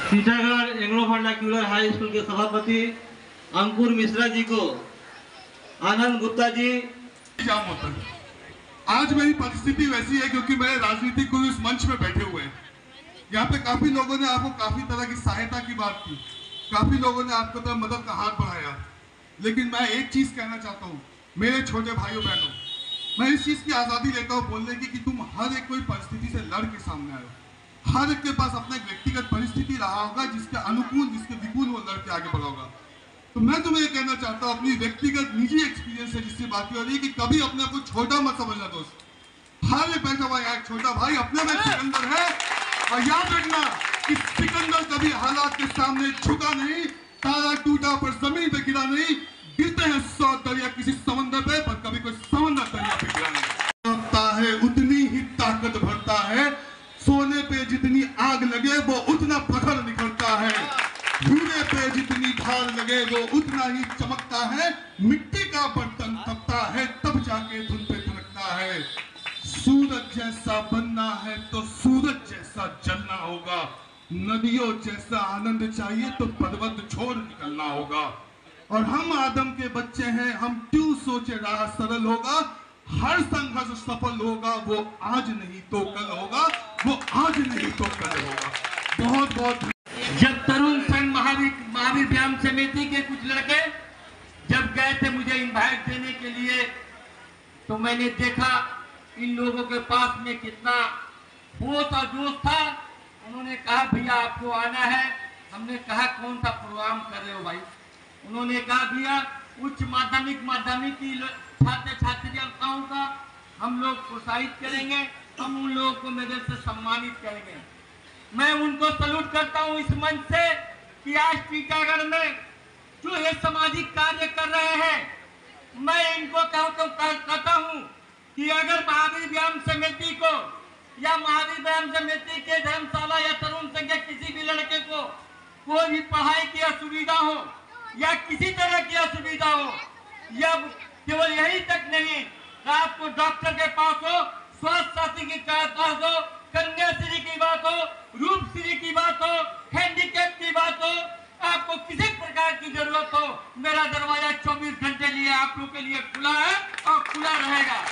Sitagarh Anglo vernacular high school के सभापति अंकुर मिश्रा जी को, आनंद गुप्ता जी। जाम होता है। आज मेरी परिस्थिति वैसी है क्योंकि मेरे राजनीतिक गुरु इस मंच में बैठे हुए हैं। यहाँ पे काफी लोगों ने आपको काफी तरह की सहायता की बात की, काफी लोगों ने आपको तरफ मदद का हाथ बढ़ाया, लेकिन मैं एक चीज कहना चाहता हूँ मेरे छोटे भाइयों बहनों, मैं इस चीज की आजादी लेता हूँ बोलने की कि तुम हर एक कोई परिस्थिति से लड़ के सामने आए हो। हर एक के पास अपना एक व्यक्तिगत परिस्थिति रहा होगा जिसके अनुकूल जिसके विकूल वो लड़के आगे बढ़ा होगा। तो मैं तुम्हें ये कहना चाहता हूँ अपनी व्यक्तिगत निजी एक्सपीरियंस से जिससे बात हो रही है कि कभी अपने आप को छोटा मत समझना दोस्त। हर एक बैठा हुआ एक छोटा भाई अपने में सिकंदर है, और याद रखना कि सिकंदर कभी हालात के सामने झुका नहीं, तारा टूटा पर जमीन पे गिरा नहीं, गिरते हैं 100 दरिया किसी समंदर पे पर कभी कोई समंदर दरिया पे गिरा नहीं है। उतनी ही ताकत भरता है, सोने पे जितनी आग लगे वो उतना प्रखर निकलता है, हीरे पे जितनी धार लगे वो उतना ही चमकता है, मिट्टी का बर्तन तपता है तब जाके धुन पे धड़कता है। सूरज जैसा बनना है तो सूरज जैसा जलना होगा, नदियों जैसा आनंद चाहिए तो पर्वत छोड़ निकलना होगा। और हम आदम के बच्चे हैं, हम क्यों सोचे राह सरल होगा, हर संघर्ष सफल होगा, वो आज नहीं तो कल होगा, वो आज नहीं तो कल होगा। बहुत बहुत जब तरुण संघ महावीर व्यायाम समिति के कुछ लड़के जब गए थे मुझे इनवाइट देने के लिए, तो मैंने देखा इन लोगों के पास में कितना होश और जोश था। उन्होंने कहा भैया आपको आना है। हमने कहा कौन सा प्रोग्राम कर रहे हो भाई? उन्होंने कहा भैया उच्च माध्यमिक की छात्र छात्राओं का हम लोग प्रोत्साहित करेंगे, हम उन लोगों को मेडल से सम्मानित करेंगे। मैं उनको सल्यूट करता हूं इस मंच से कि आज टीकागढ़ में जो ये सामाजिक कार्य कर रहे हैं, मैं इनको कहता हूं कि अगर महावीर व्यायाम समिति को या महावीर व्यायाम समिति के धर्मशाला या तरुण संघ के किसी भी लड़के को कोई भी पढ़ाई की असुविधा हो या किसी तरह की असुविधा हो, या केवल यही तक नहीं, आपको डॉक्टर के पास हो, स्वास्थ्य साथी के पास हो, कन्याश्री की बात हो, रूपश्री की बात हो, हैंडीकैप की बात हो, आपको किसी प्रकार की जरूरत हो, मेरा दरवाजा 24 घंटे लिए आप लोगों के लिए खुला है और खुला रहेगा।